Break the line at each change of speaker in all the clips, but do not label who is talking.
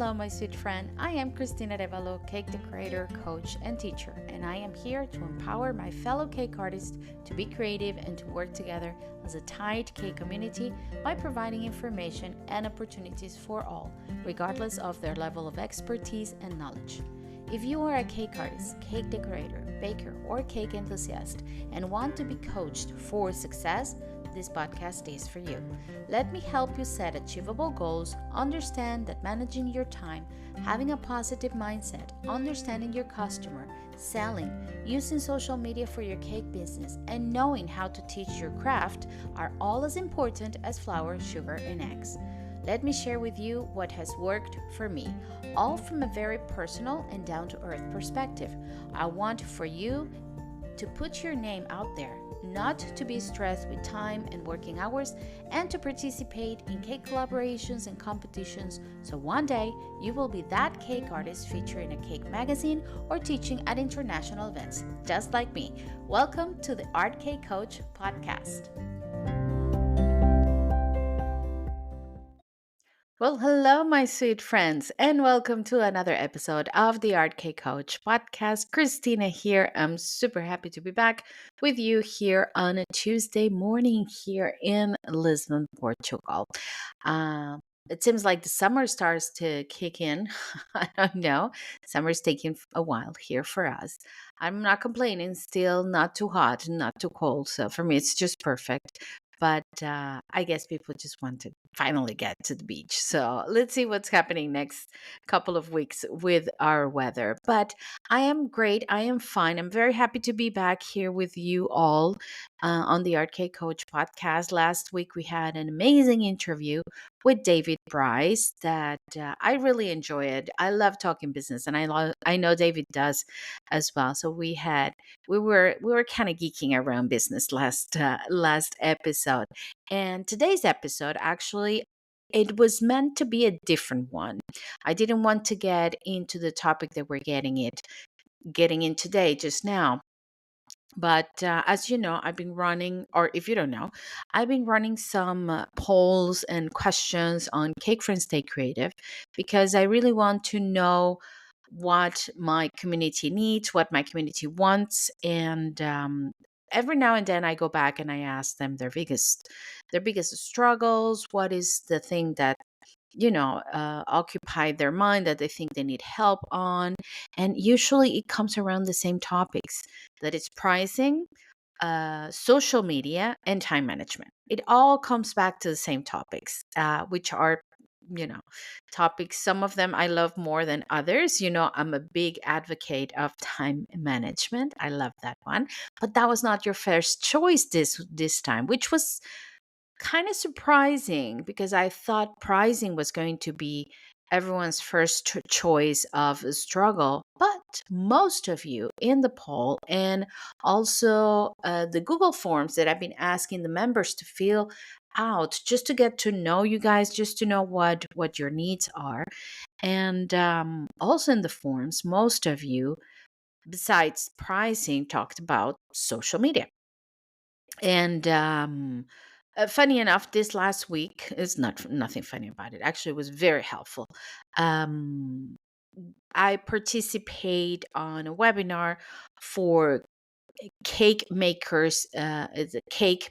Hello, my sweet friend. I am Cristina Revalo, cake decorator, coach, and teacher, and I am here to empower my fellow cake artists to be creative and to work together as a tight cake community by providing information and opportunities for all, regardless of their level of expertise and knowledge. If you are a cake artist, cake decorator, baker, or cake enthusiast and want to be coached for success, this podcast is for you. Let me help you set achievable goals, understand that managing your time, having a positive mindset, understanding your customer, selling, using social media for your cake business, and knowing how to teach your craft are all as important as flour, sugar, and eggs. Let me share with you what has worked for me, all from a very personal and down to earth perspective. I want for you to put your name out there, not to be stressed with time and working hours, and to participate in cake collaborations and competitions so one day you will be that cake artist featured in a cake magazine or teaching at international events, just like me. Welcome to the Art Cake Coach podcast. Well, hello, my sweet friends, and welcome to another episode of the Art Cake Coach podcast. Christina here. I'm super happy to be back with you here on a Tuesday morning here in Lisbon, Portugal. Um, it seems like the summer starts to kick in. I don't know. Summer's taking a while here for us. I'm not complaining, still not too hot, not too cold. So for me, it's just perfect. But I guess people just want to finally get to the beach. So let's see what's happening next couple of weeks with our weather. But I am great. I am fine. I'm very happy to be back here with you all on the Art Cake Coach podcast. Last week we had an amazing interview with David Bryce that I really enjoyed. I love talking business, and I know David does as well. So we were kind of geeking around business last episode, and today's episode actually it was meant to be a different one. I didn't want to get into the topic that we're getting in today just now. But as you know, I've been running, or if you don't know, I've been running some polls and questions on Cake Friends Stay Creative because I really want to know what my community needs, what my community wants, and every now and then I go back and I ask them their biggest struggles. What is the thing that occupy their mind that they think they need help on? And usually it comes around the same topics, that it's pricing, social media, and time management. It all comes back to the same topics, which are you know topics. Some of them I love more than others. I'm a big advocate of time management. I love that one. But that was not your first choice this time, which was kind of surprising because I thought pricing was going to be everyone's first choice of a struggle. But most of you in the poll and also the Google forms that I've been asking the members to fill out just to get to know you guys, just to know what your needs are. And also in the forms, most of you, besides pricing, talked about social media. And funny enough, this last week is nothing funny about it. Actually, it was very helpful. Um, I participate on a webinar for cake makers. It's a cake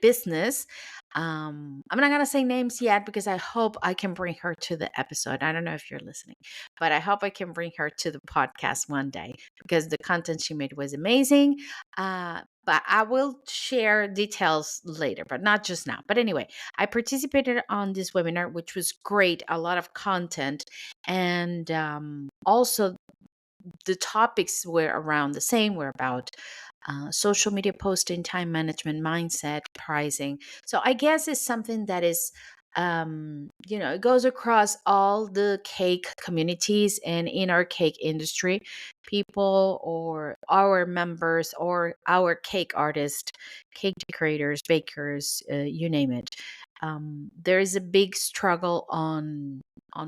business. I'm not gonna say names yet because I hope I can bring her to the episode. I don't know if you're listening, but I hope I can bring her to the podcast one day because the content she made was amazing. But I will share details later, but not just now. But anyway, I participated on this webinar, which was great. A lot of content, and also the topics were around the same, were about social media posting, time management, mindset, pricing. So I guess it's something that is it goes across all the cake communities and in our cake industry, people or our members or our cake artists, cake decorators, bakers, you name it. There is a big struggle on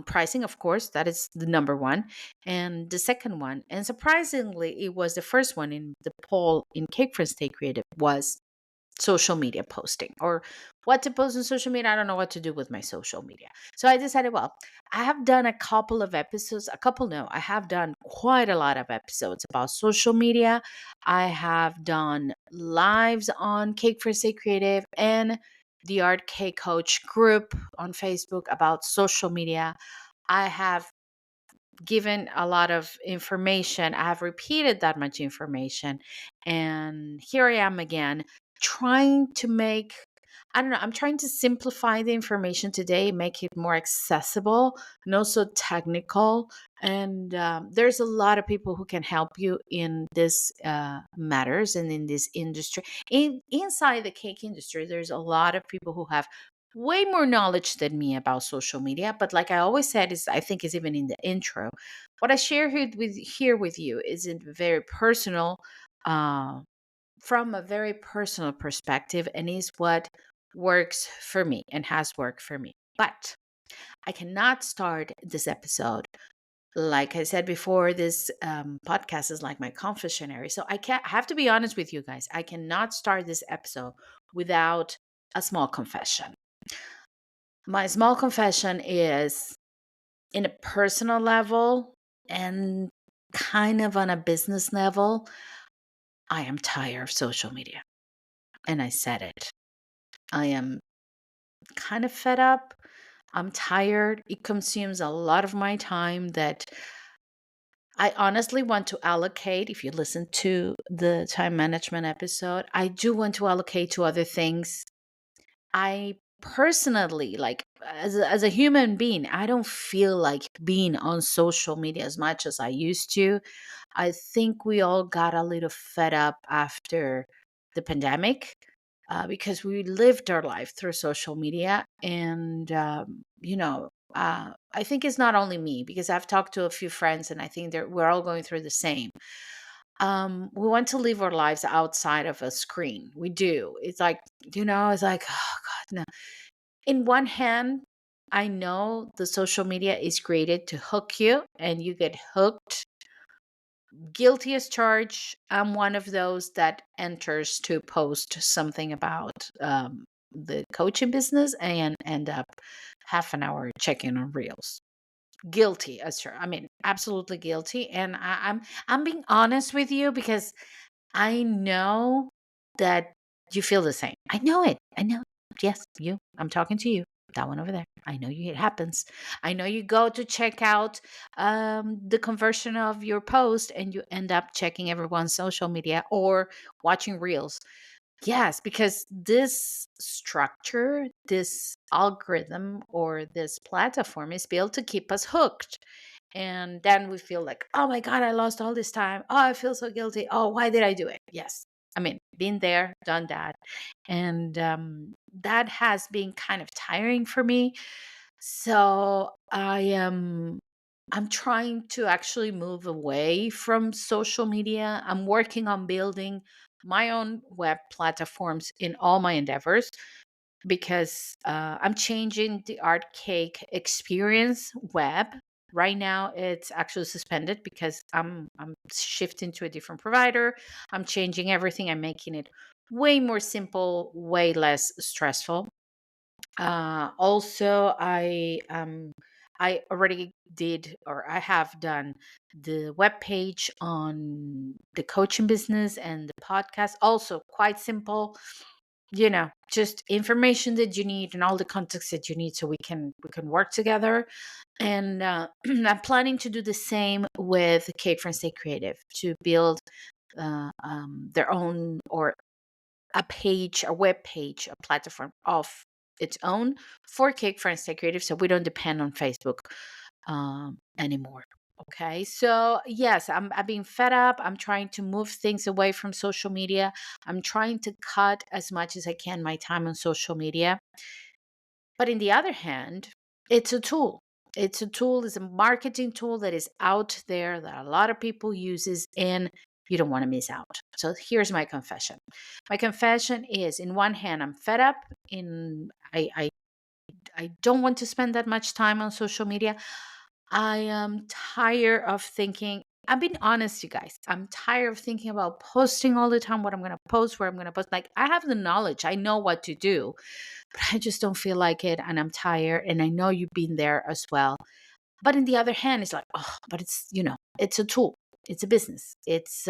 pricing, of course. That is the number one. And the second one, and surprisingly, it was the first one in the poll in Cake Friends Stay Creative, was social media posting or what to post on social media. I don't know what to do with my social media. So I decided, well, I have done a couple of episodes, a couple, no, I have done quite a lot of episodes about social media. I have done lives on Cake for Stay Creative and the Art Cake Coach group on Facebook about social media. I have given a lot of information. I have repeated that much information. And here I am again, trying to make, I don't know, I'm trying to simplify the information today, make it more accessible, not so technical. And there's a lot of people who can help you in this matters and in this industry. Inside the cake industry, there's a lot of people who have way more knowledge than me about social media. But like I always said, is I think is even in the intro, what I share here with you is in very personal, uh, from a very personal perspective, and is what works for me and has worked for me. But I cannot start this episode. Like I said before, this podcast is like my confessionary. So I have to be honest with you guys. I cannot start this episode without a small confession. My small confession is in a personal level and kind of on a business level. I am tired of social media. And I said it. I am kind of fed up. I'm tired. It consumes a lot of my time that I honestly want to allocate. If you listen to the time management episode, I do want to allocate to other things. I personally, like as a human being, I don't feel like being on social media as much as I used to. I think we all got a little fed up after the pandemic, because we lived our life through social media. And, I think it's not only me, because I've talked to a few friends and I think we're all going through the same. We want to live our lives outside of a screen. We do. It's like, it's like, oh God, no. In one hand, I know the social media is created to hook you and you get hooked. Guilty as charged. I'm one of those that enters to post something about the coaching business and end up half an hour checking on reels. Guilty as charged. I mean, absolutely guilty. And I'm being honest with you because I know that you feel the same. I know it. I know. Yes, you. I'm talking to you. That one over there. I know you. It happens. I know you go to check out the conversion of your post and you end up checking everyone's social media or watching reels. Yes, because this structure, this algorithm, or this platform is built to keep us hooked. And then we feel like, oh my God, I lost all this time. Oh, I feel so guilty. Oh, why did I do it? Yes. I mean, been there, done that. And that has been kind of tiring for me. So I'm trying to actually move away from social media. I'm working on building my own web platforms in all my endeavors because I'm changing the Art Cake experience web. Right now, it's actually suspended because I'm shifting to a different provider. I'm changing everything. I'm making it way more simple, way less stressful. Also, I already did, or I have done, the web page on the coaching business and the podcast. Also, quite simple. Just information that you need and all the context that you need, so we can work together. And I'm planning to do the same with Cake for Stay Creative to build their own, or a page, a web page, a platform of its own for Cake Friends Stay Creative, so we don't depend on Facebook anymore. Okay, so yes, I'm being fed up. I'm trying to move things away from social media. I'm trying to cut as much as I can my time on social media. But in the other hand, it's a tool. It's a tool, it's a marketing tool that is out there that a lot of people uses, and you don't want to miss out. So here's my confession. My confession is, in one hand, I'm fed up. In I don't want to spend that much time on social media. I am tired of thinking I'm being honest, you guys. I'm tired of thinking about posting all the time, what I'm going to post, where I'm going to post. Like, I have the knowledge, I know what to do, but I just don't feel like it. And I'm tired. And I know you've been there as well. But in the other hand, it's like, oh, but it's, it's a tool, it's a business, it's,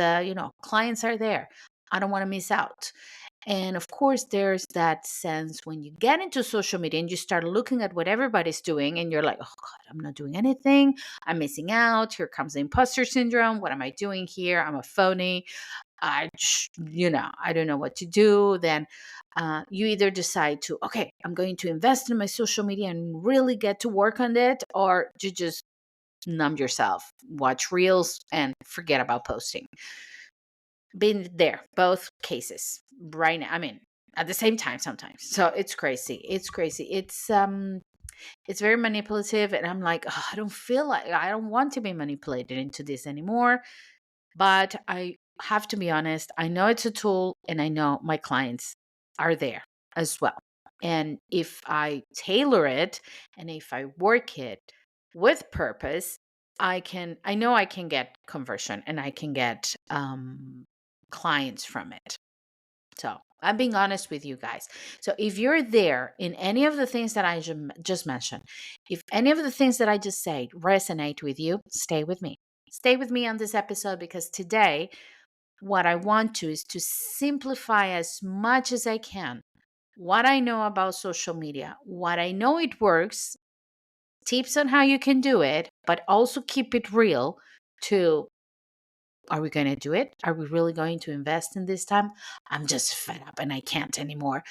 clients are there. I don't want to miss out. And of course, there's that sense when you get into social media and you start looking at what everybody's doing, and you're like, oh God, I'm not doing anything. I'm missing out. Here comes the imposter syndrome. What am I doing here? I'm a phony. I don't know what to do. Then you either decide to, okay, I'm going to invest in my social media and really get to work on it, or you just numb yourself, watch reels, and forget about posting. Been there, both cases right now. I mean, at the same time sometimes. So it's crazy. It's crazy. It's very manipulative, and I'm like, oh, I don't want to be manipulated into this anymore. But I have to be honest. I know it's a tool, and I know my clients are there as well. And if I tailor it and if I work it with purpose, I know I can get conversion and I can get clients from it. So I'm being honest with you guys. So if you're there in any of the things that I just mentioned, if any of the things that I just said resonate with you, stay with me. Stay with me on this episode, because today, what I want to is to simplify as much as I can what I know about social media, what I know it works, tips on how you can do it, but also keep it real to, are we going to do it? Are we really going to invest in this time? I'm just fed up and I can't anymore,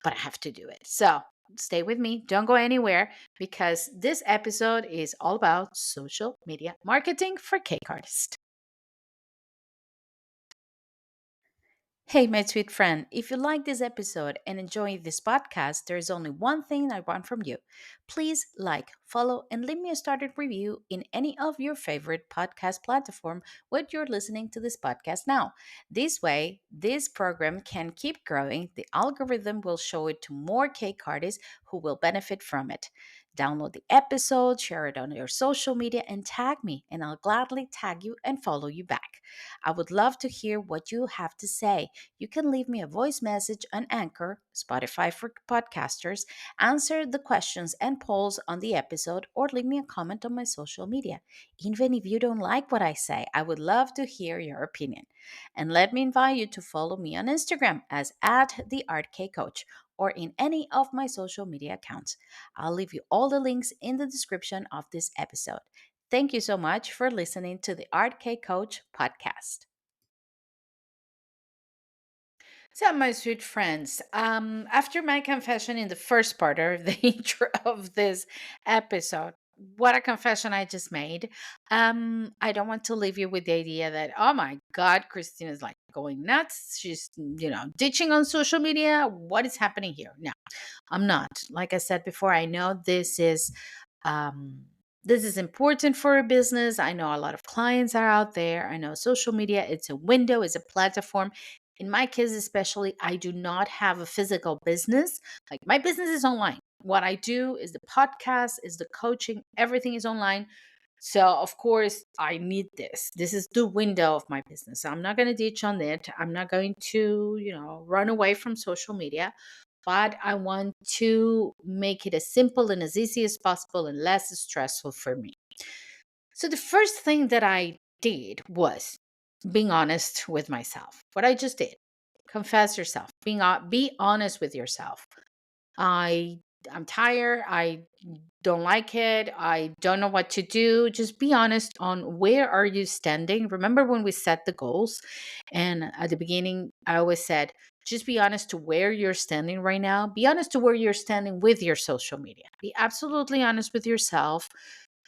but I have to do it. So stay with me. Don't go anywhere, because this episode is all about social media marketing for cake artists. Hey, my sweet friend, if you like this episode and enjoy this podcast, there is only one thing I want from you. Please like, follow, and leave me a started review in any of your favorite podcast platform where you're listening to this podcast now. This way, this program can keep growing. The algorithm will show it to more cake artists who will benefit from it. Download the episode, share it on your social media, and tag me, and I'll gladly tag you and follow you back. I would love to hear what you have to say. You can leave me a voice message on Anchor, Spotify for podcasters, answer the questions and polls on the episode, or leave me a comment on my social media. Even if you don't like what I say, I would love to hear your opinion. And let me invite you to follow me on Instagram as at the Art K Coach, or in any of my social media accounts. I'll leave you all the links in the description of this episode. Thank you so much for listening to the Art K Coach podcast. So, my sweet friends, after my confession in the first part of the intro of this episode, what a confession I just made. I don't want to leave you with the idea that, oh my God, Christine is like going nuts. She's, ditching on social media. What is happening here? No, I'm not. Like I said before, I know um, this is important for a business. I know a lot of clients are out there. I know social media, it's a window, it's a platform. In my case, especially, I do not have a physical business. Like, my business is online. What I do is the podcast, is the coaching, everything is online. So, of course, I need this. This is the window of my business. I'm not going to ditch on it. I'm not going to, run away from social media, but I want to make it as simple and as easy as possible and less stressful for me. So, the first thing that I did was being honest with myself. What I just did, confess yourself, be honest with yourself. I I'm tired. I don't like it. I don't know what to do. Just be honest on where are you standing. Remember when we set the goals, and at the beginning I always said, just be honest to where you're standing right now. Be honest to where you're standing with your social media. Be absolutely honest with yourself.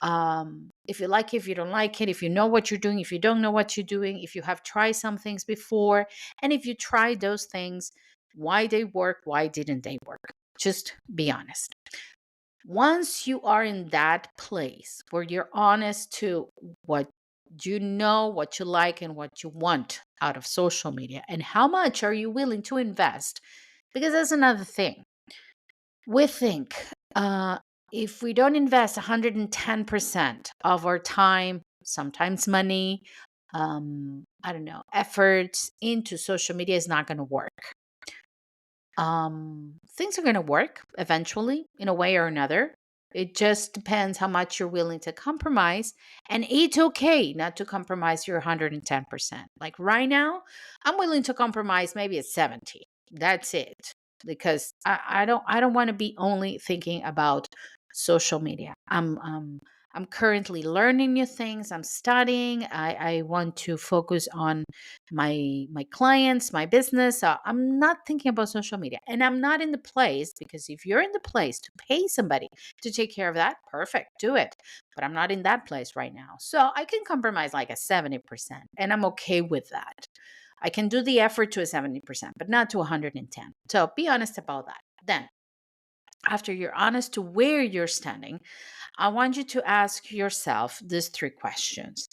If you like it, if you don't like it, if you know what you're doing, if you don't know what you're doing, if you have tried some things before, and if you tried those things, why they worked, why didn't they work? Just be honest. Once you are in that place where you're honest to what you know, what you like, and what you want out of social media, and how much are you willing to invest, because that's another thing. We think if we don't invest 110% of our time, sometimes money, I don't know, efforts into social media is not going to work. Things are going to work eventually in a way or another. It just depends how much you're willing to compromise. And it's okay not to compromise your 110%. Like right now, I'm willing to compromise maybe at 70. That's it. Because I don't want to be only thinking about social media. I'm currently learning new things. I'm studying. I want to focus on my clients, my business. I'm not thinking about social media, and I'm not in the place, because if you're in the place to pay somebody to take care of that, perfect, do it. But I'm not in that place right now, so I can compromise like a 70%, and I'm okay with that. I can do the effort to a 70%, but not to 110. So be honest about that. Then, after you're honest to where you're standing, I want you to ask yourself these three questions.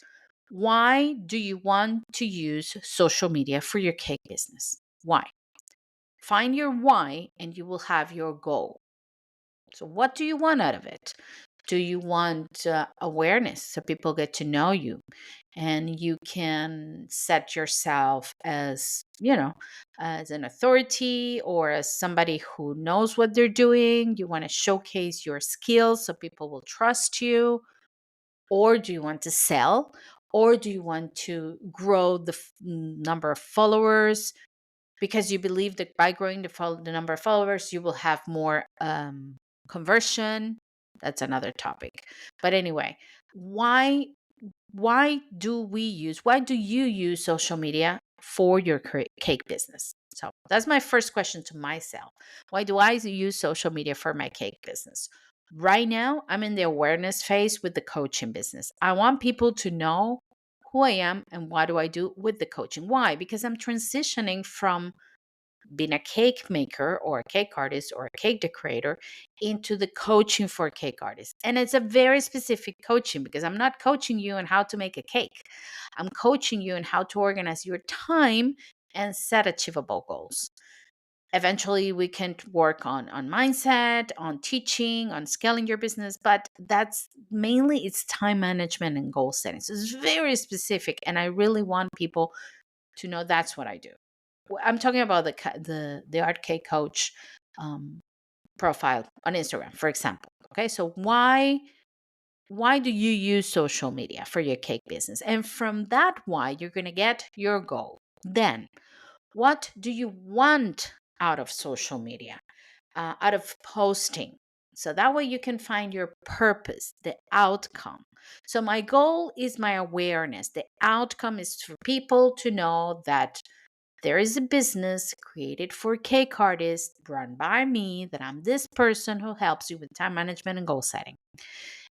Why do you want to use social media for your cake business? Why? Find your why and you will have your goal. So, what do you want out of it? Do you want awareness so people get to know you and you can set yourself as, as an authority or as somebody who knows what they're doing? You want to showcase your skills so people will trust you? Or do you want to sell? Or do you want to grow the number of followers because you believe that by growing the number of followers, you will have more conversion? That's another topic. But anyway, why why do you use social media for your cake business? So that's my first question to myself. Why do I use social media for my cake business? Right now, I'm in the awareness phase with the coaching business. I want people to know who I am and what do I do with the coaching. Why? Because I'm transitioning from being a cake maker or a cake artist or a cake decorator into the coaching for cake artists. And it's a very specific coaching because I'm not coaching you on how to make a cake. I'm coaching you on how to organize your time and set achievable goals. Eventually we can work on mindset, on teaching, on scaling your business, but that's mainly it's time management and goal setting. So it's very specific and I really want people to know that's what I do. I'm talking about the art cake coach um, profile on Instagram, for example. Okay, so why do you use social media for your cake business? And from that why, you're gonna get your goal. Then, what do you want out of social media, out of posting? So that way you can find your purpose, the outcome. So my goal is my awareness. The outcome is for people to know that there is a business created for cake artists run by me, that I'm this person who helps you with time management and goal setting.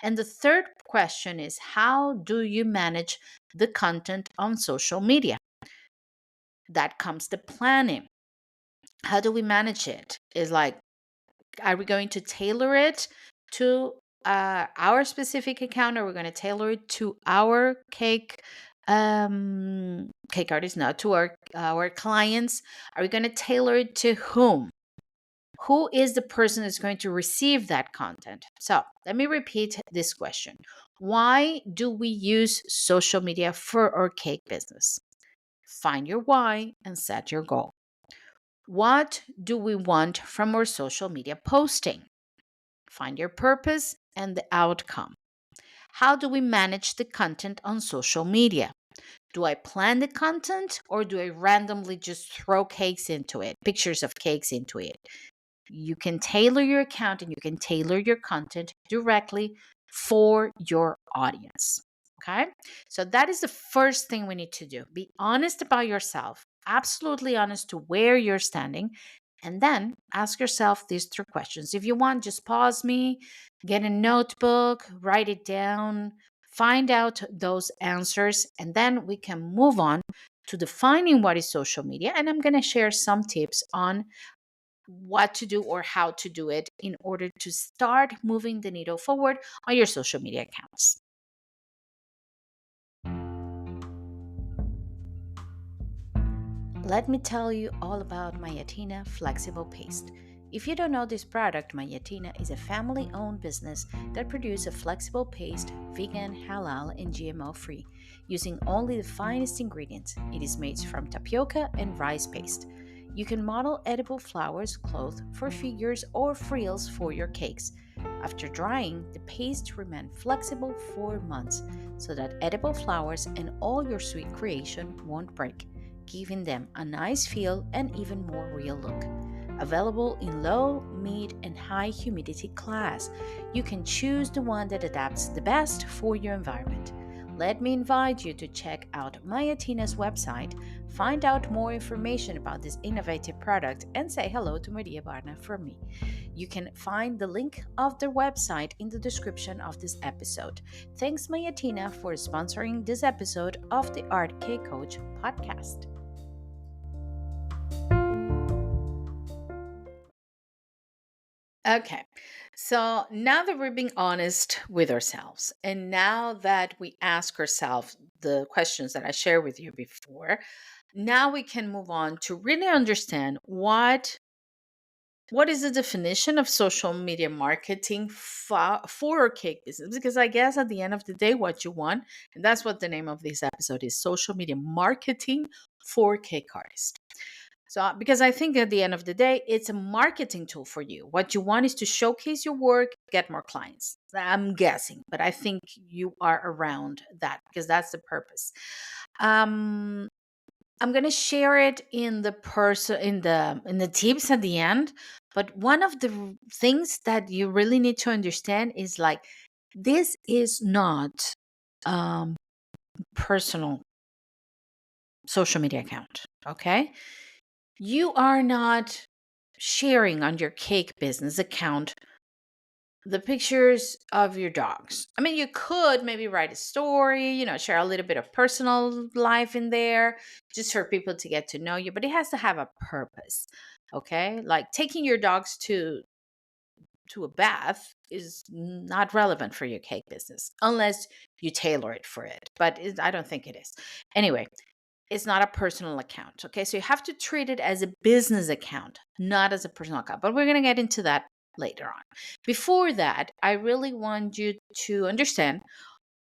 And the third question is, how do you manage the content on social media? That comes to planning. How do we manage it? Is like, are we going to tailor it to our specific account? Or are we going to tailor it to our cake artists, not to our clients? Are we going to tailor it to whom? Who is the person that's going to receive that content? So let me repeat this question. Why do we use social media for our cake business? Find your why and set your goal. What do we want from our social media posting? Find your purpose and the outcome. How do we manage the content on social media? Do I plan the content or do I randomly just throw cakes into it, pictures of cakes into it? You can tailor your account and you can tailor your content directly for your audience. Okay. So that is the first thing we need to do. Be honest about yourself, absolutely honest to where you're standing. And then ask yourself these three questions. If you want, just pause me, get a notebook, write it down, find out those answers, and then we can move on to defining what is social media. And I'm going to share some tips on what to do or how to do it in order to start moving the needle forward on your social media accounts. Let me tell you all about my Athena flexible paste. If you don't know this product, Mayatina is a family owned business that produces a flexible paste, vegan, halal, and GMO free, using only the finest ingredients. It is made from tapioca and rice paste. You can model edible flowers cloth for figures or frills for your cakes. After drying, the paste remains flexible for months so that edible flowers and all your sweet creation won't break, giving them a nice feel and even more real look. Available in low, mid, and high humidity class, you can choose the one that adapts the best for your environment. Let me invite you to check out Mayatina's website, find out more information about this innovative product, and say hello to Maria Barna from me. You can find the link of their website in the description of this episode. Thanks, Mayatina, for sponsoring this episode of the Art K Coach podcast. Okay, so now that we're being honest with ourselves, and now that we ask ourselves the questions that I shared with you before, now we can move on to really understand what is the definition of social media marketing for a cake business. Because I guess at the end of the day, what you want, and that's what the name of this episode is, social media marketing for cake artists. So, because I think at the end of the day, it's a marketing tool for you. What you want is to showcase your work, get more clients. I'm guessing, but I think you are around that because that's the purpose. Um, I'm gonna share it in the in the tips at the end. But one of the things that you really need to understand is like this is not um personal social media account. Okay, you are not sharing on your cake business account the pictures of your dogs. I mean, you could maybe write a story, share a little bit of personal life in there just for people to get to know you, but it has to have a purpose. Okay? Like taking your dogs to a bath is not relevant for your cake business unless you tailor it for it, but I don't think it is. Anyway, it's not a personal account. Okay. So you have to treat it as a business account, not as a personal account. But we're going to get into that later on. Before that, I really want you to understand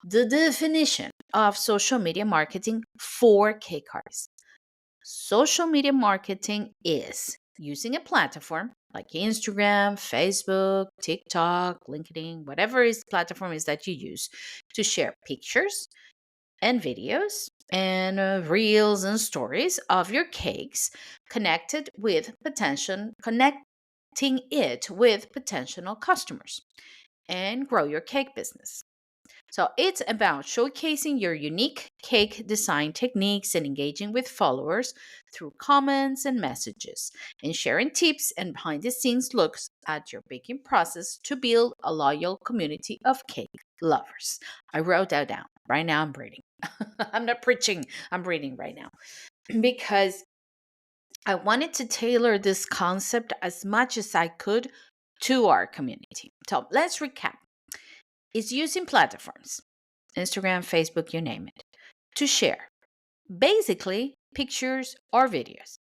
the definition of social media marketing for cake artists. Social media marketing is using a platform like Instagram, Facebook, TikTok, LinkedIn, whatever is platform is that you use to share pictures and videos and reels and stories of your cakes connecting it with potential customers and grow your cake business. So it's about showcasing your unique cake design techniques and engaging with followers through comments and messages, and sharing tips and behind the scenes looks at your baking process to build a loyal community of cake lovers. I wrote that down. Right now I'm reading. I'm not preaching, I'm reading right now because I wanted to tailor this concept as much as I could to our community. So let's recap. It's using platforms, Instagram, Facebook, you name it, to share basically pictures or videos.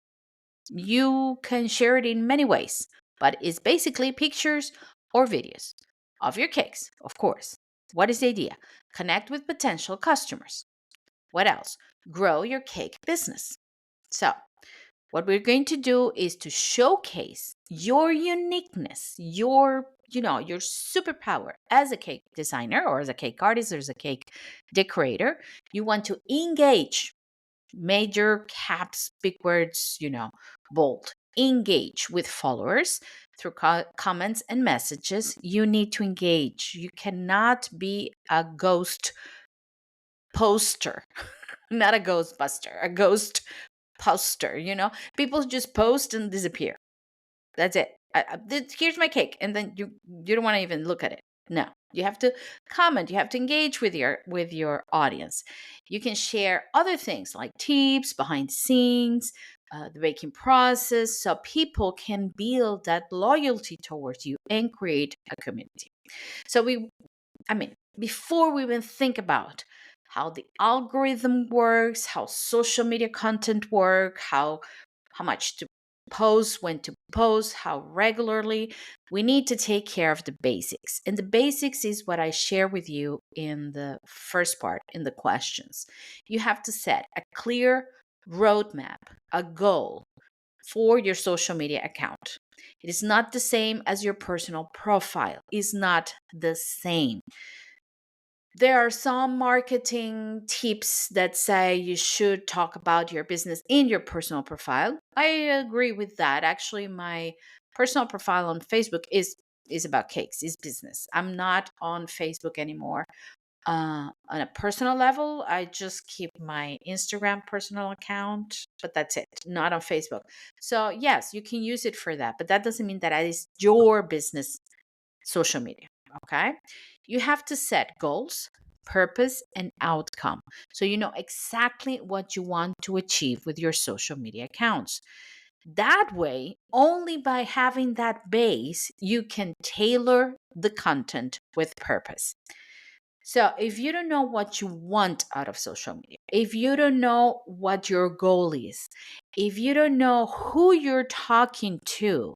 You can share it in many ways, but it's basically pictures or videos of your cakes, of course. What is the idea? Connect with potential customers. What else? Grow your cake business. So, what we're going to do is to showcase your uniqueness, your superpower as a cake designer or as a cake artist or as a cake decorator. You want to engage, major caps, big words, bold. Engage with followers through comments and messages. You need to engage. You cannot be a ghost poster, not a ghostbuster, a ghost poster. People just post and disappear. That's it. Here's my cake, and then you don't want to even look at it. No, you have to comment. You have to engage with your audience. You can share other things like tips, behind the scenes, the baking process, so people can build that loyalty towards you and create a community. So before we even think about how the algorithm works, how social media content work, how much to post, when to post, how regularly. We need to take care of the basics. And the basics is what I share with you in the first part, in the questions. You have to set a clear roadmap, a goal for your social media account. It is not the same as your personal profile. It's not the same. There are some marketing tips that say you should talk about your business in your personal profile. I agree with that. Actually, my personal profile on Facebook is about cakes, is business. I'm not on Facebook anymore. On a personal level, I just keep my Instagram personal account, but that's it, not on Facebook. So, yes, you can use it for that, but that doesn't mean that it is your business social media. Okay. You have to set goals, purpose, and outcome. So you know exactly what you want to achieve with your social media accounts. That way, only by having that base, you can tailor the content with purpose. So, if you don't know what you want out of social media, if you don't know what your goal is, if you don't know who you're talking to,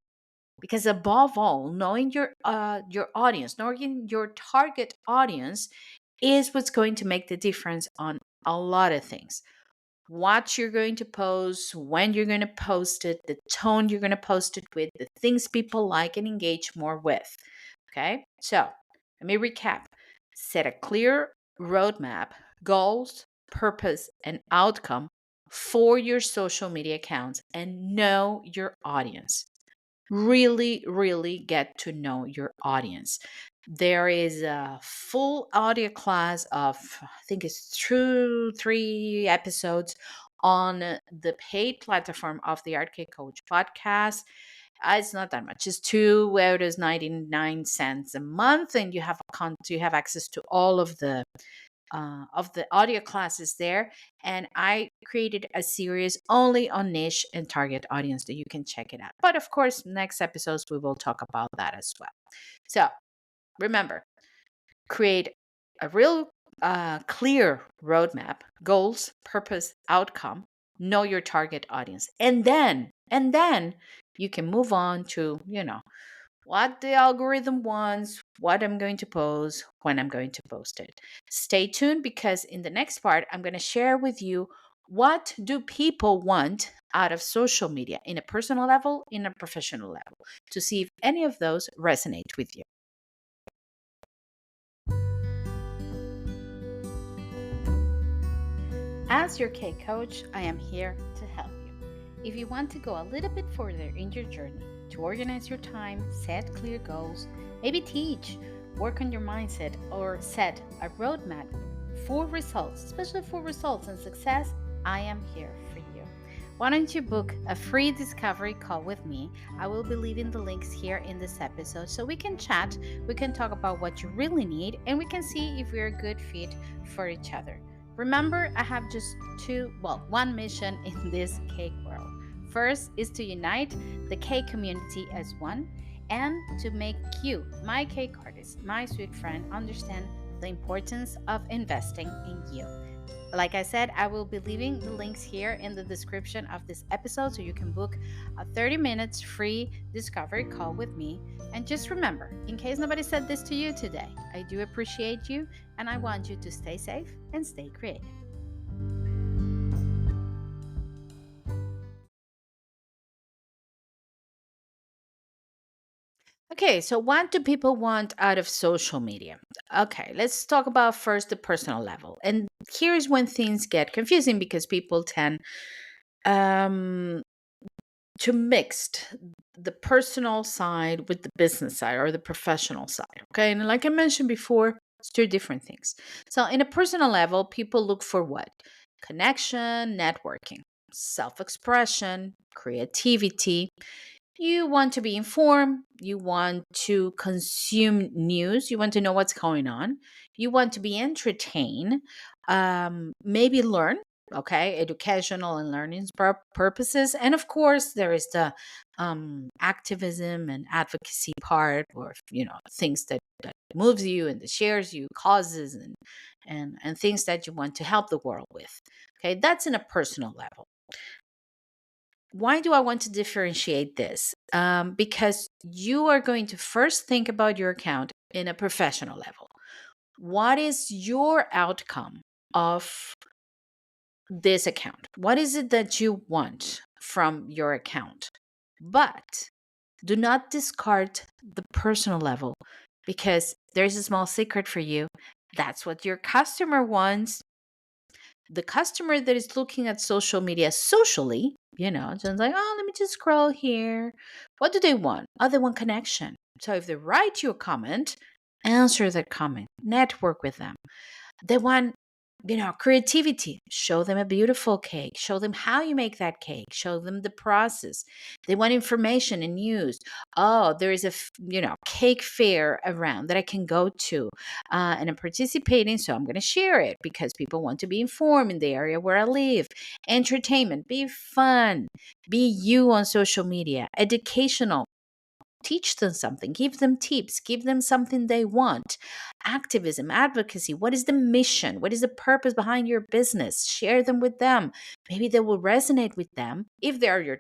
because above all, knowing your audience, knowing your target audience is what's going to make the difference on a lot of things. What you're going to post, when you're going to post it, the tone you're going to post it with, the things people like and engage more with. Okay, so let me recap. Set a clear roadmap, goals, purpose, and outcome for your social media accounts, and know your audience. Really, really get to know your audience. There is a full audio class of, I think it's 3 episodes on the paid platform of the Art Cake Coach podcast. It's not that much. It's 2 euros 99 cents a month, and you have access to all of the audio classes there. And I created a series only on niche and target audience that you can check it out. But of course, next episodes we will talk about that as well. So remember, create a real clear roadmap, goals, purpose, outcome, know your target audience. And then you can move on to, what the algorithm wants, what I'm going to post, when I'm going to post it. Stay tuned, because in the next part, I'm going to share with you what do people want out of social media in a personal level, in a professional level, to see if any of those resonate with you. As your K coach, I am here to help you. If you want to go a little bit further in your journey to organize your time, set clear goals, maybe teach, work on your mindset, or set a roadmap for results, especially for results and success, I am here for you. Why don't you book a free discovery call with me? I will be leaving the links here in this episode so we can chat, we can talk about what you really need, and we can see if we're a good fit for each other. Remember, I have just one mission in this cake world. First is to unite the cake community as one, and to make you, my cake artist, my sweet friend, understand the importance of investing in you. Like I said, I will be leaving the links here in the description of this episode so you can book a 30 minutes free discovery call with me. And just remember, in case nobody said this to you today, I do appreciate you, and I want you to stay safe and stay creative. Okay, so what do people want out of social media? Okay, let's talk about first the personal level. And here's when things get confusing, because people tend um, to mix the personal side with the business side or the professional side. Okay, and like I mentioned before, it's two different things. So, in a personal level, people look for what? Connection, networking, self expression, creativity. You want to be informed. You want to consume news. You want to know what's going on. You want to be entertained. Maybe learn. Okay, educational and learning purposes. And of course, there is the activism and advocacy part, or things that moves you and that shares you, causes and things that you want to help the world with. Okay, that's in a personal level. why do I want to differentiate this? Because you are going to first think about your account in a professional level. What is your outcome of this account? What is it that you want from your account? But do not discard the personal level, because there's a small secret for you. That's what your customer wants. The customer that is looking at social media socially, just like, oh, let me just scroll here. What do they want? Oh, they want connection. So if they write you a comment, answer that comment, network with them. They want, creativity. Show them a beautiful cake. Show them how you make that cake. Show them the process. They want information and news. Oh, there is a, cake fair around that I can go to, and I'm participating, so I'm going to share it because people want to be informed in the area where I live. Entertainment, be fun, be you on social media. Educational, teach them something, give them tips, give them something they want. Activism, advocacy, what is the mission? What is the purpose behind your business? Share them with them. Maybe they will resonate with them. If they are your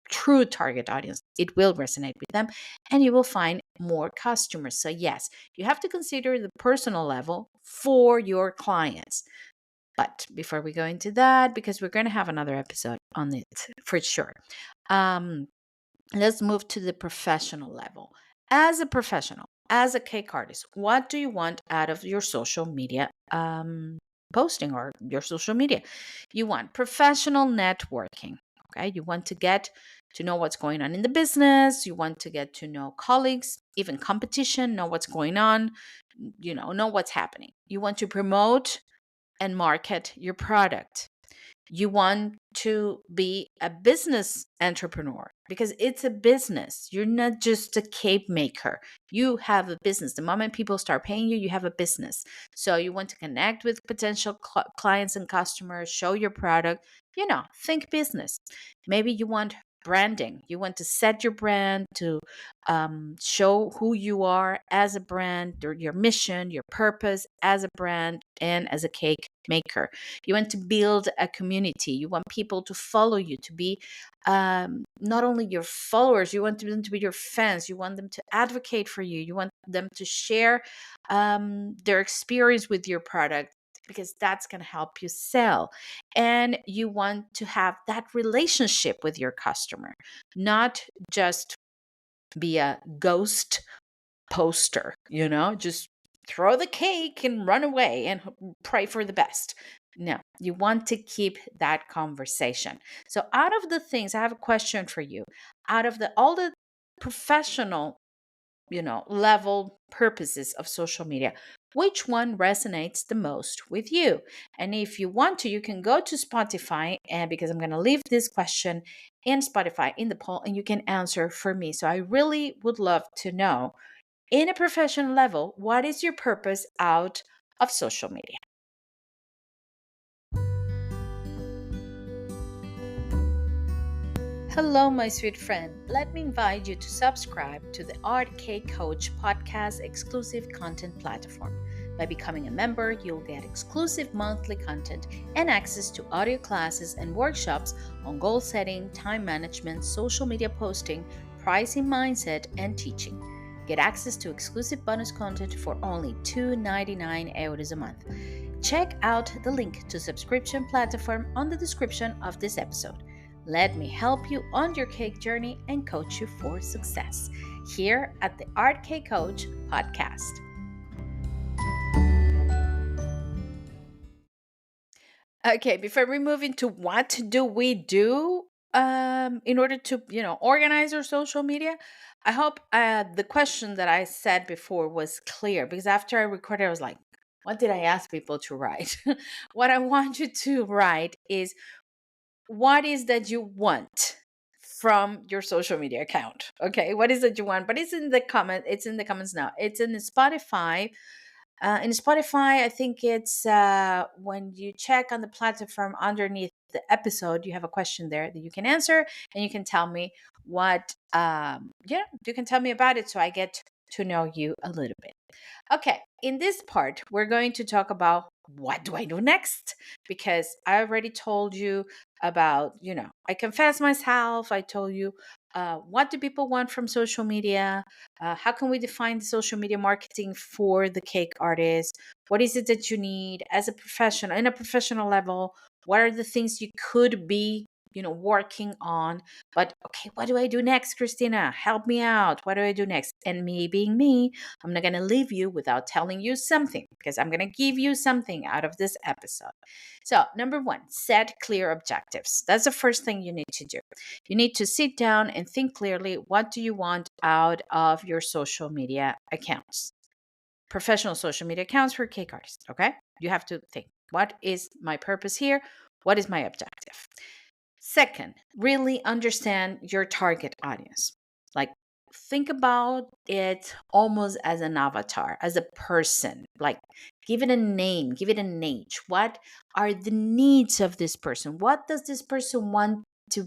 true target audience, it will resonate with them, and you will find more customers. So yes, you have to consider the personal level for your clients. But before we go into that, because we're going to have another episode on it for sure, um, let's move to the professional level. As a professional, as a cake artist, what do you want out of your social media posting or your social media? You want professional networking. Okay. You want to get to know what's going on in the business. You want to get to know colleagues, even competition, know what's going on, know what's happening. You want to promote and market your product. You want to be a business entrepreneur because it's a business. You're not just a cape maker. You have a business. The moment people start paying you, you have a business. So you want to connect with potential clients and customers, show your product, think business. Maybe you want branding. You want to set your brand to show who you are as a brand, your mission, your purpose as a brand, and as a cake maker. You want to build a community. You want people to follow you, to be not only your followers, you want them to be your fans. You want them to advocate for you. You want them to share their experience with your product, because that's going to help you sell. And you want to have that relationship with your customer, not just be a ghost poster, just throw the cake and run away and pray for the best. No, you want to keep that conversation. So out of the things, I have a question for you. Out of all the professional, level purposes of social media, which one resonates the most with you? And if you want to, you can go to Spotify, and because I'm going to leave this question in Spotify in the poll, and you can answer for me. So I really would love to know, in a professional level, what is your purpose out of social media? Hello, my sweet friend. Let me invite you to subscribe to the Art Cake Coach podcast exclusive content platform. By becoming a member, you'll get exclusive monthly content and access to audio classes and workshops on goal setting, time management, social media posting, pricing mindset, and teaching. Get access to exclusive bonus content for only €2.99 a month. Check out the link to subscription platform on the description of this episode. Let me help you on your cake journey and coach you for success here at the Art Cake Coach podcast. Okay, before we move into what do we do in order to, organize our social media, I hope the question that I said before was clear, because after I recorded, I was like, what did I ask people to write? What I want you to write is, what is that you want from your social media account? Okay, what is that you want? But it's in the comments now. It's in Spotify. In Spotify, I think it's when you check on the platform underneath the episode, you have a question there that you can answer, and you can tell me what you can tell me about it, so I get to know you a little bit. Okay, in this part, we're going to talk about what do I do next? Because I already told you about, I confess myself. I told you what do people want from social media? How can we define the social media marketing for the cake artist? What is it that you need as a professional, in a professional level? What are the things you could be, working on? But okay, what do I do next, Christina? Help me out. What do I do next? And me being me, I'm not going to leave you without telling you something, because I'm going to give you something out of this episode. So, number one, set clear objectives. That's the first thing you need to do. You need to sit down and think clearly, what do you want out of your social media accounts? Professional social media accounts for cake artists, okay? You have to think, what is my purpose here? What is my objective? Second, really understand your target audience. Like, think about it almost as an avatar, as a person. Like, give it a name, give it an age. What are the needs of this person? What does this person want to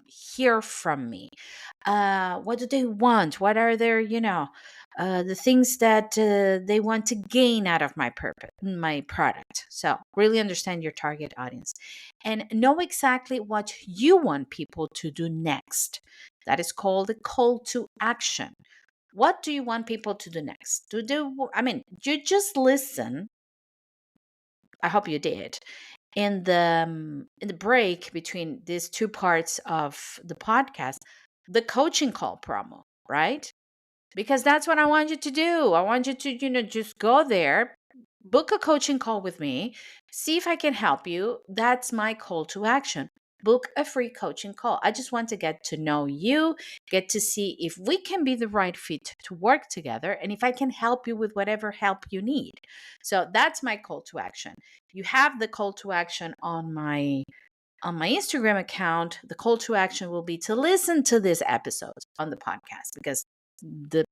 hear from me? What do they want? What are their, the things that they want to gain out of my product? So really understand your target audience and know exactly what you want people to do next. That is called a call to action. What do you want people to do next? You just listen. I hope you did. In the break between these two parts of the podcast, the coaching call promo, right? Because that's what I want you to do. I want you to, just go there, book a coaching call with me, see if I can help you. That's my call to action. Book a free coaching call. I just want to get to know you, get to see if we can be the right fit to work together, and if I can help you with whatever help you need. So that's my call to action. You have the call to action on my Instagram account. The call to action will be to listen to this episode on the podcast, because the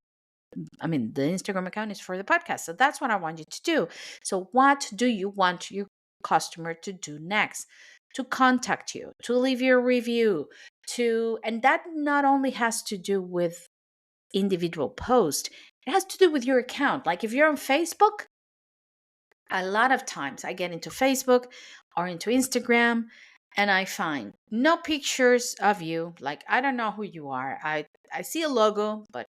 Instagram account is for the podcast. So that's what I want you to do. So what do you want your customer to do next? To contact you, to leave your review, and that not only has to do with individual post, it has to do with your account. Like, if you're on Facebook, a lot of times I get into Facebook or into Instagram and I find no pictures of you. Like, I don't know who you are. I see a logo, but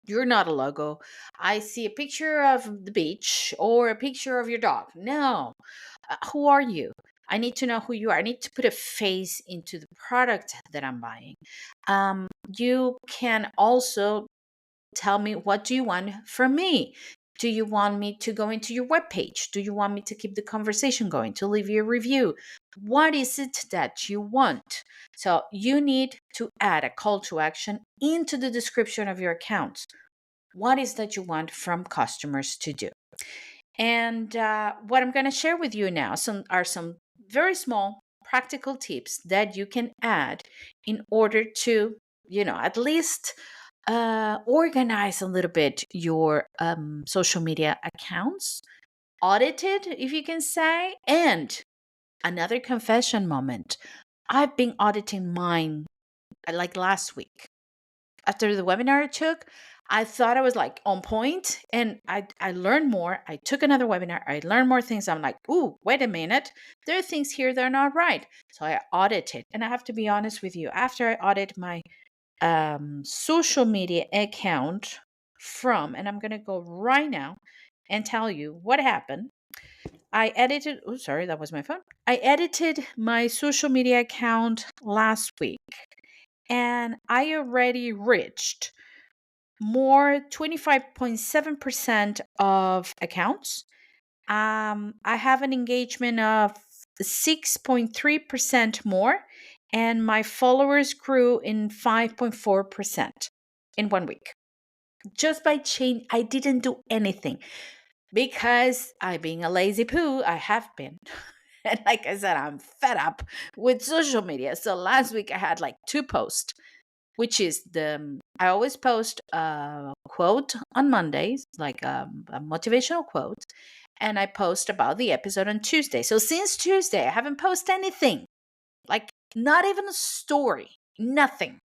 you're not a logo. I see a picture of the beach or a picture of your dog. No. Who are you? I need to know who you are. I need to put a face into the product that I'm buying. You can also tell me, what do you want from me? Do you want me to go into your webpage? Do you want me to keep the conversation going, to leave you a review? What is it that you want? So you need to add a call to action into the description of your account. What is that you want from customers to do? And what I'm going to share with you now are some very small practical tips that you can add in order to, at least organize a little bit your social media accounts, audit it, if you can say. And another confession moment, I've been auditing mine like last week. After the webinar I took, I thought I was like on point, and I learned more. I took another webinar, I learned more things. I'm like, ooh, wait a minute. There are things here that are not right. So I audited. And I have to be honest with you, after I audit my social media account and I'm going to go right now and tell you what happened. That was my phone. I edited my social media account last week, and I already reached more 25.7% of accounts. I have an engagement of 6.3% more, and my followers grew in 5.4% in 1 week. Just by change, I didn't do anything, because I, being a lazy poo, I have been. And like I said, I'm fed up with social media. So last week I had like 2 posts, which is I always post a quote on Mondays, like a motivational quote, and I post about the episode on Tuesday. So since Tuesday, I haven't posted anything, like not even a story, nothing.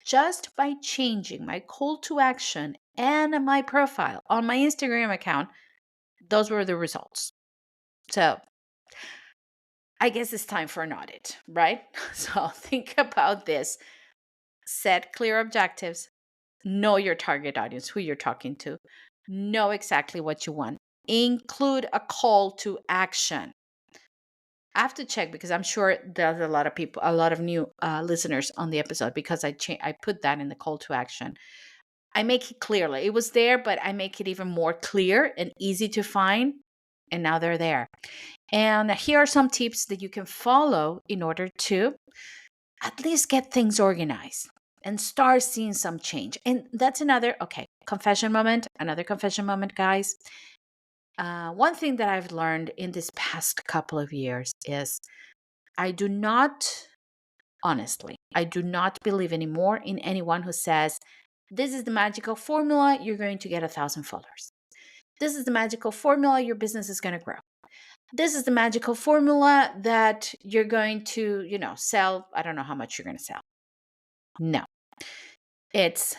Just by changing my call to action and my profile on my Instagram account, those were the results. So I guess it's time for an audit, right? So think about this. Set clear objectives. Know your target audience, who you're talking to. Know exactly what you want. Include a call to action. I have to check because I'm sure there's a lot of people, a lot of new listeners on the episode because I put that in the call to action. I make it clearly. It was there, but I make it even more clear and easy to find. And now they're there. And here are some tips that you can follow in order to at least get things organized and start seeing some change. And that's another, okay, another confession moment, guys. One thing that I've learned in this past couple of years is I do not, honestly, I do not believe anymore in anyone who says, this is the magical formula, you're going to get 1,000 followers. This is the magical formula, your business is going to grow. This is the magical formula that you're going to, sell. I don't know how much you're going to sell. No, it's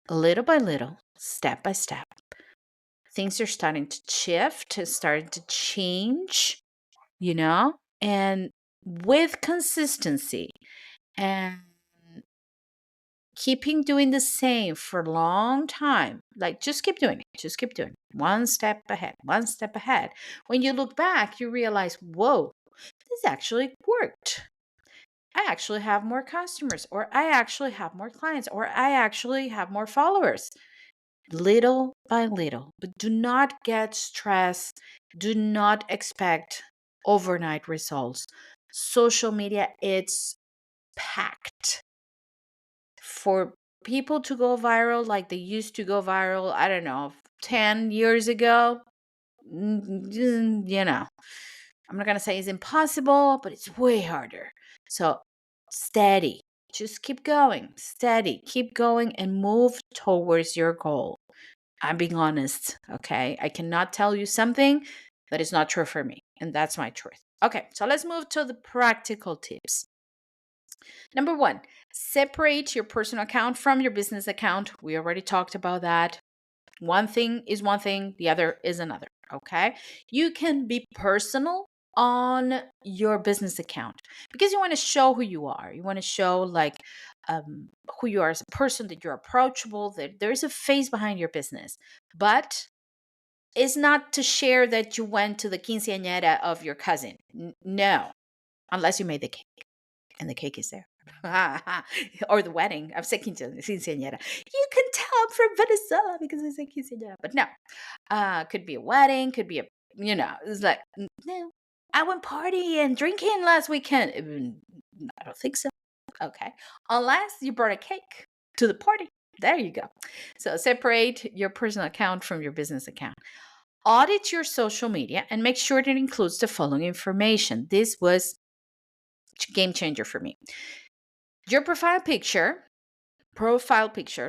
little by little, step by step. Things are starting to shift, it's starting to change, and with consistency and keeping doing the same for a long time, like just keep doing it, one step ahead, one step ahead. When you look back, you realize, whoa, this actually worked. I actually have more customers, or I actually have more clients, or I actually have more followers. Little by little, but do not get stressed. Do not expect overnight results. Social media, it's packed. For people to go viral like they used to go viral, I don't know, 10 years ago, I'm not going to say it's impossible, but it's way harder. So steady, just keep going, steady, keep going and move towards your goal. I'm being honest, okay? I cannot tell you something that is not true for me, and that's my truth. Okay, so let's move to the practical tips. Number 1, separate your personal account from your business account. We already talked about that. One thing is one thing, the other is another, okay? You can be personal on your business account because you want to show who you are. You want to show who you are as a person, that you're approachable, that there's a face behind your business. But it's not to share that you went to the quinceañera of your cousin. No, unless you made the cake and the cake is there. Or the wedding. I'm saying quinceañera. You can tell I'm from Venezuela because I say quinceañera. But no, could be a wedding, could be it's like, no, I went party and drinking last weekend. I don't think so. Okay. Unless you brought a cake to the party. There you go. So separate your personal account from your business account. Audit your social media and make sure that it includes the following information. This was a game changer for me. Your profile picture,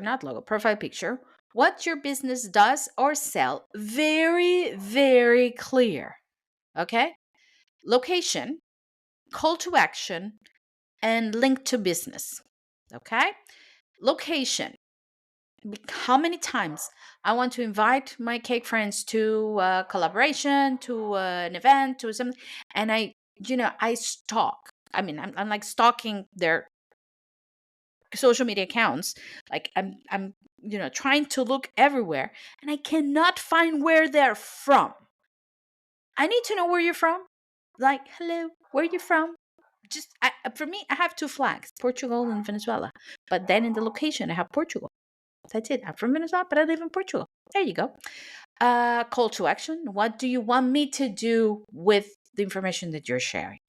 not logo, profile picture, what your business does or sell, very, very clear. Okay? Location, call to action, and link to business. Okay? Location. How many times I want to invite my cake friends to a collaboration, to an event, to something, and I stalk. I mean, I'm like stalking their social media accounts. Like I'm trying to look everywhere, and I cannot find where they're from. I need to know where you're from. Like, hello, where are you from? For me, I have 2 flags, Portugal and Venezuela. But then in the location, I have Portugal. That's it. I'm from Venezuela, but I live in Portugal. There you go. Call to action. What do you want me to do with the information that you're sharing?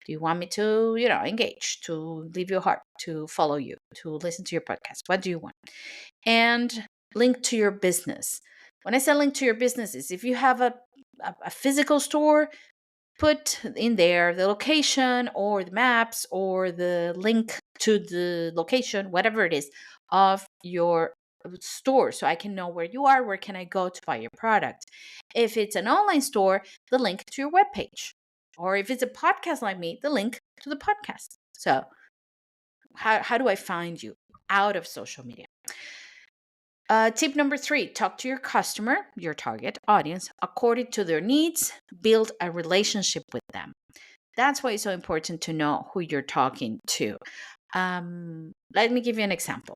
Do you want me to, engage, to leave you a heart, to follow you, to listen to your podcast? What do you want? And link to your business. When I say link to your business, is if you have a physical store, put in there the location or the maps or the link to the location, whatever it is, of your store, so I can know where you are, where can I go to buy your product. If it's an online store, the link to your webpage. Or if it's a podcast like me, the link to the podcast. So how do I find you out of social media? Tip number 3, talk to your customer, your target audience, according to their needs, build a relationship with them. That's why it's so important to know who you're talking to. Let me give you an example.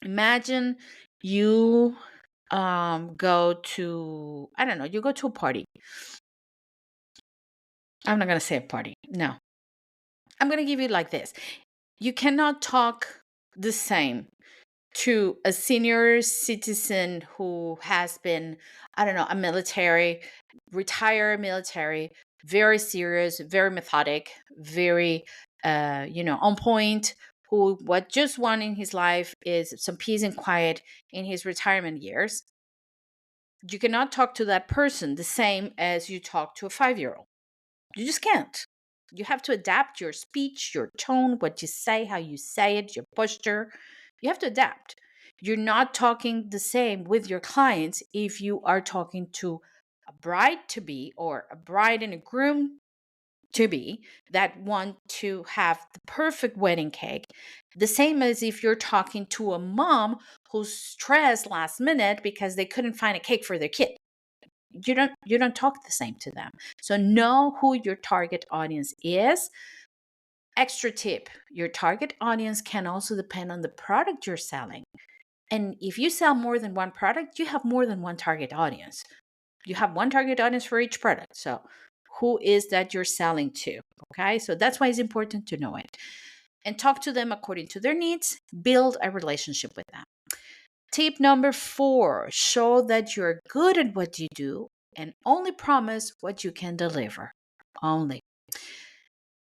Imagine you go to, I don't know, you go to a party. I'm not going to say a party. No. I'm going to give you like this. You cannot talk the same to a senior citizen who has been, I don't know, a military, retired military, very serious, very methodic, very, on point, who what just want in his life is some peace and quiet in his retirement years. You cannot talk to that person the same as you talk to a 5-year-old. You just can't. You have to adapt your speech, your tone, what you say, how you say it, your posture. You have to adapt. You're not talking the same with your clients if you are talking to a bride to be or a bride and a groom to be that want to have the perfect wedding cake. The same as if you're talking to a mom who's stressed last minute because they couldn't find a cake for their kid. You don't talk the same to them. So know who your target audience is. Extra tip, your target audience can also depend on the product you're selling. And if you sell more than one product, you have more than one target audience. You have one target audience for each product. So who is that you're selling to? Okay, so that's why it's important to know it and talk to them according to their needs. Build a relationship with them. Tip number 4, show that you're good at what you do and only promise what you can deliver. Only.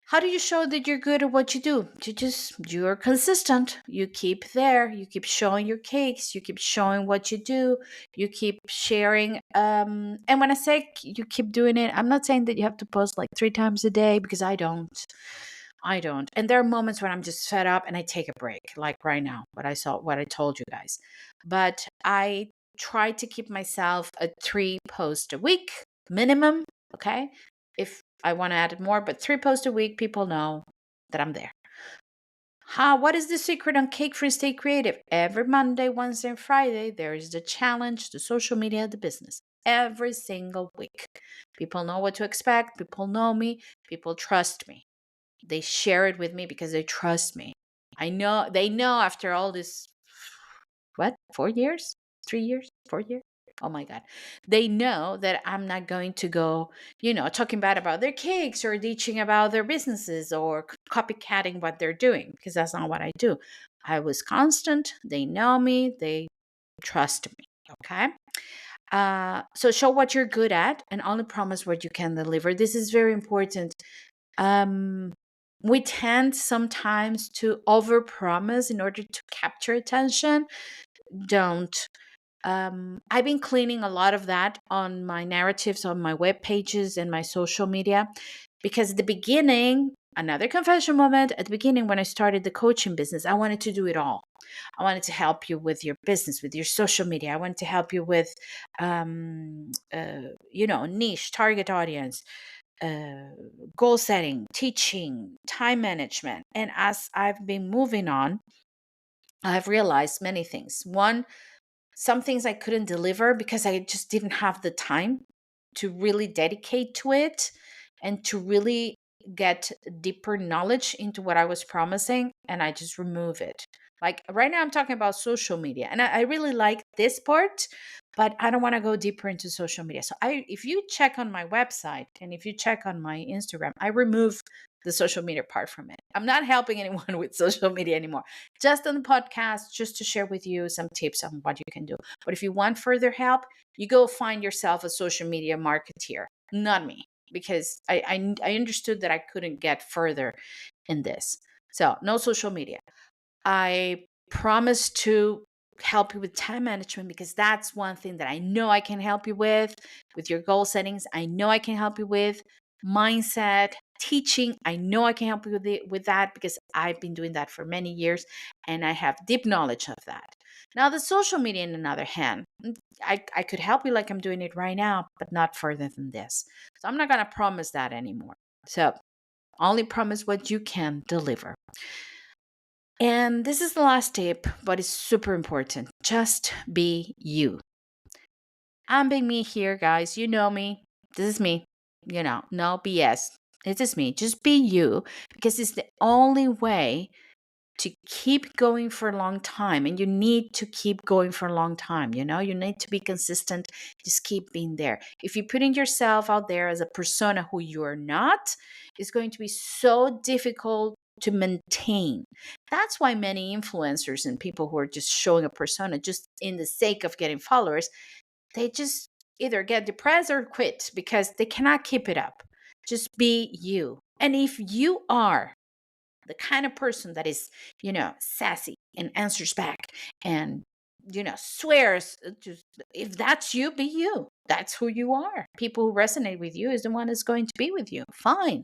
How do you show that you're good at what you do? You're consistent. You keep there. You keep showing your cakes. You keep showing what you do. You keep sharing. And when I say you keep doing it, I'm not saying that you have to post like 3 times a day, because I don't. And there are moments when I'm just fed up and I take a break, like right now, what I told you guys. But I try to keep myself a 3 post a week minimum. Okay. If I want to add more, but 3 posts a week, people know that I'm there. What is the secret on Cake Free Stay Creative? Every Monday, Wednesday, and Friday, there is the challenge, the social media, the business. Every single week. People know what to expect. People know me. People trust me. They share it with me because they trust me. They know after all this, 4 years? 3 years? 4 years? Oh my God. They know that I'm not going to go, talking bad about their cakes or teaching about their businesses or copycatting what they're doing, because that's not what I do. I was constant. They know me. They trust me. Okay. So show what you're good at and only promise what you can deliver. This is very important. We tend sometimes to overpromise in order to capture attention. Don't. I've been cleaning a lot of that on my narratives, on my web pages and my social media, because at the beginning, another confession moment, at the beginning when I started the coaching business, I wanted to do it all. I wanted to help you with your business, with your social media. I wanted to help you with, niche, target audience, goal setting, teaching, time management. And as I've been moving on, I've realized many things. One, some things I couldn't deliver because I just didn't have the time to really dedicate to it and to really get deeper knowledge into what I was promising, and I just remove it. Like right now, I'm talking about social media, and I really like this part, but I don't want to go deeper into social media. So if you check on my website and if you check on my Instagram, I remove the social media part from it. I'm not helping anyone with social media anymore. Just on the podcast, just to share with you some tips on what you can do. But if you want further help, you go find yourself a social media marketeer, not me, because I understood that I couldn't get further in this. So no social media. I promise to help you with time management, because that's one thing that I know I can help you with your goal settings. I know I can help you with mindset, teaching. I know I can help you with that because I've been doing that for many years and I have deep knowledge of that. Now, the social media, on the other hand, I could help you like I'm doing it right now, but not further than this. So I'm not going to promise that anymore. So only promise what you can deliver. And this is the last tip, but it's super important. Just be you. I'm being me here, guys. You know me. This is me. No BS. This is me. Just be you because it's the only way to keep going for a long time. And you need to keep going for a long time. You need to be consistent. Just keep being there. If you're putting yourself out there as a persona who you're not, it's going to be so difficult to maintain. That's why many influencers and people who are just showing a persona just in the sake of getting followers, they just either get depressed or quit because they cannot keep it up. Just be you. And if you are the kind of person that is, sassy and answers back and, swears, just if that's you, be you. That's who you are. People who resonate with you is the one that's going to be with you. Fine.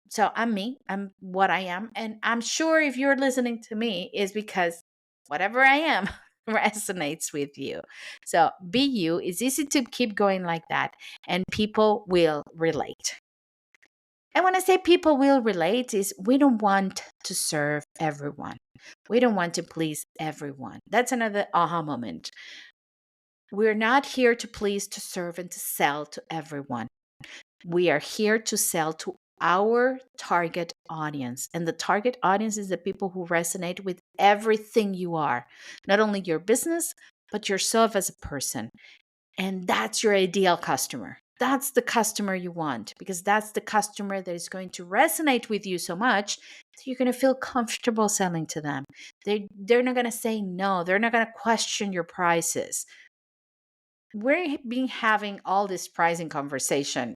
So I'm me. I'm what I am. And I'm sure if you're listening to me is because whatever I am resonates with you. So be you. It's easy to keep going like that, and people will relate. And when I say people will relate, is we don't want to serve everyone. We don't want to please everyone. That's another aha moment. We're not here to please, to serve, and to sell to everyone. We are here to sell to our target audience. And the target audience is the people who resonate with everything you are, not only your business, but yourself as a person. And that's your ideal customer. That's the customer you want, because that's the customer that is going to resonate with you so much that you're going to feel comfortable selling to them. They're not going to say no. They're not going to question your prices. We're been having all this pricing conversation.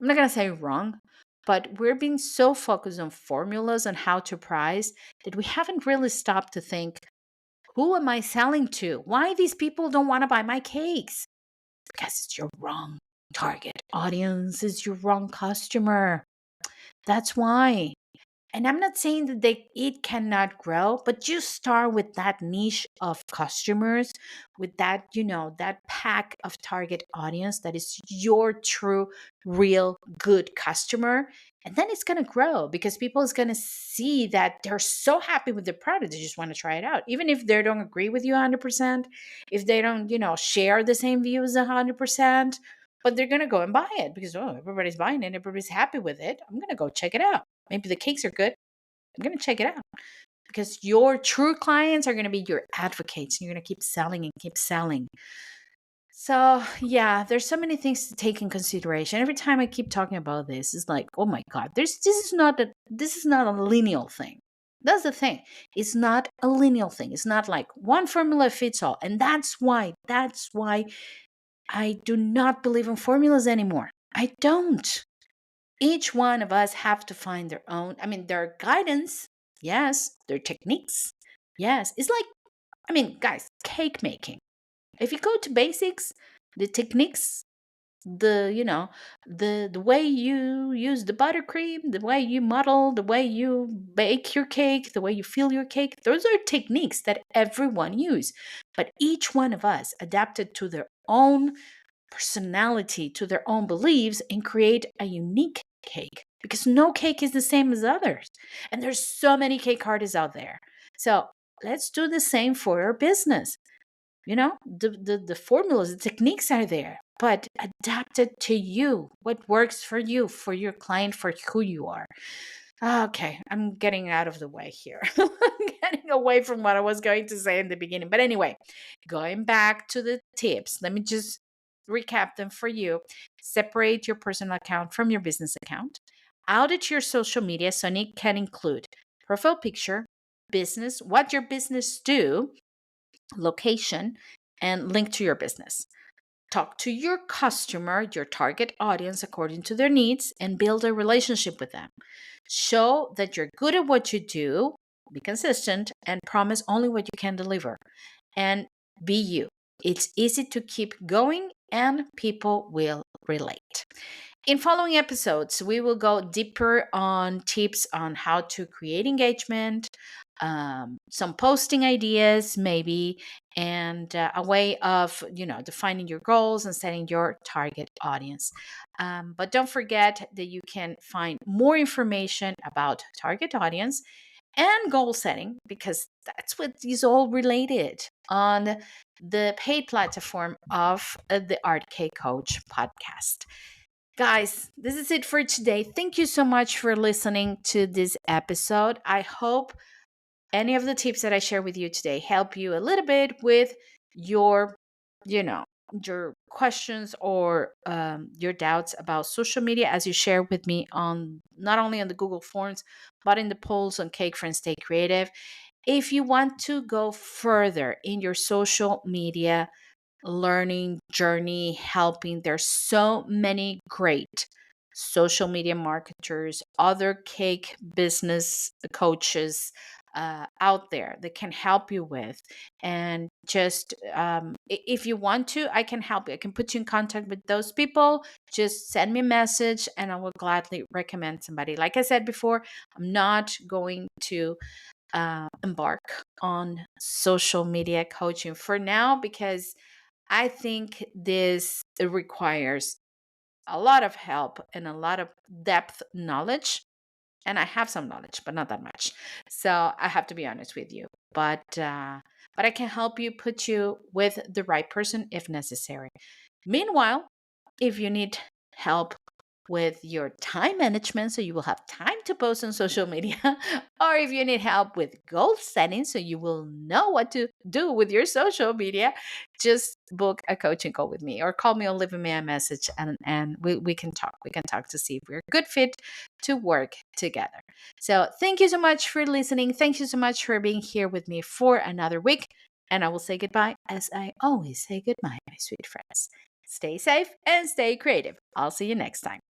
I'm not going to say wrong, but we're being so focused on formulas on how to price that we haven't really stopped to think, who am I selling to? Why these people don't want to buy my cakes? Because it's your wrong target audience, is your wrong customer. That's why. And I'm not saying that it cannot grow, but just start with that niche of customers, with that, that pack of target audience that is your true, real, good customer. And then it's going to grow because people is going to see that they're so happy with the product. They just want to try it out. Even if they don't agree with you 100%, if they don't, share the same views 100%, but they're going to go and buy it because, oh, everybody's buying it. Everybody's happy with it. I'm going to go check it out. Maybe the cakes are good. I'm going to check it out because your true clients are going to be your advocates. You're going to keep selling and keep selling. So, yeah, there's so many things to take in consideration. Every time I keep talking about this, it's like, oh my God, this is not a linear thing. That's the thing. It's not a linear thing. It's not like one formula fits all. And that's why I do not believe in formulas anymore. I don't. Each one of us have to find their own. I mean, their guidance, yes, their techniques, yes. It's like, guys, cake making. If you go to basics, the techniques, the way you use the buttercream, the way you model, the way you bake your cake, the way you fill your cake, those are techniques that everyone use. But each one of us adapted to their own personality, to their own beliefs, and create a unique cake, because no cake is the same as others. And there's so many cake artists out there. So let's do the same for our business. The formulas, the techniques are there, but adapted to you, what works for you, for your client, for who you are. Okay, I'm getting out of the way here. I'm getting away from what I was going to say in the beginning. But anyway, going back to the tips, let me just recap them for you. Separate your personal account from your business account. Audit your social media so it can include profile picture, business, what your business do, location, and link to your business. Talk to your customer, your target audience, according to their needs, and build a relationship with them. Show that you're good at what you do, be consistent, and promise only what you can deliver. And be you. It's easy to keep going, and people will relate. In following episodes, we will go deeper on tips on how to create engagement, some posting ideas, maybe, and a way of, defining your goals and setting your target audience. But don't forget that you can find more information about target audience and goal setting, because that's what is all related on the paid platform of the Art K Coach podcast. Guys, this is it for today. Thank you so much for listening to this episode. I hope any of the tips that I share with you today help you a little bit with your, you know, your questions or your doubts about social media, as you share with me on not only on the Google Forms, but in the polls on Cake Friends Stay Creative. If you want to go further in your social media learning journey, helping, there's so many great social media marketers, other cake business coaches out there that can help you with. And just if you want to, I can help you. I can put you in contact with those people. Just send me a message and I will gladly recommend somebody. Like I said before, I'm not going to embark on social media coaching for now, because I think this requires a lot of help and a lot of depth knowledge. And I have some knowledge, but not that much. So I have to be honest with you. But I can help you, put you with the right person if necessary. Meanwhile, if you need help with your time management so you will have time to post on social media, or if you need help with goal setting so you will know what to do with your social media, just book a coaching call with me or call me or leave me a message, and we can talk. We can talk to see if we're a good fit to work together. So thank you so much for listening. Thank you so much for being here with me for another week. And I will say goodbye as I always say goodbye, my sweet friends. Stay safe and stay creative. I'll see you next time.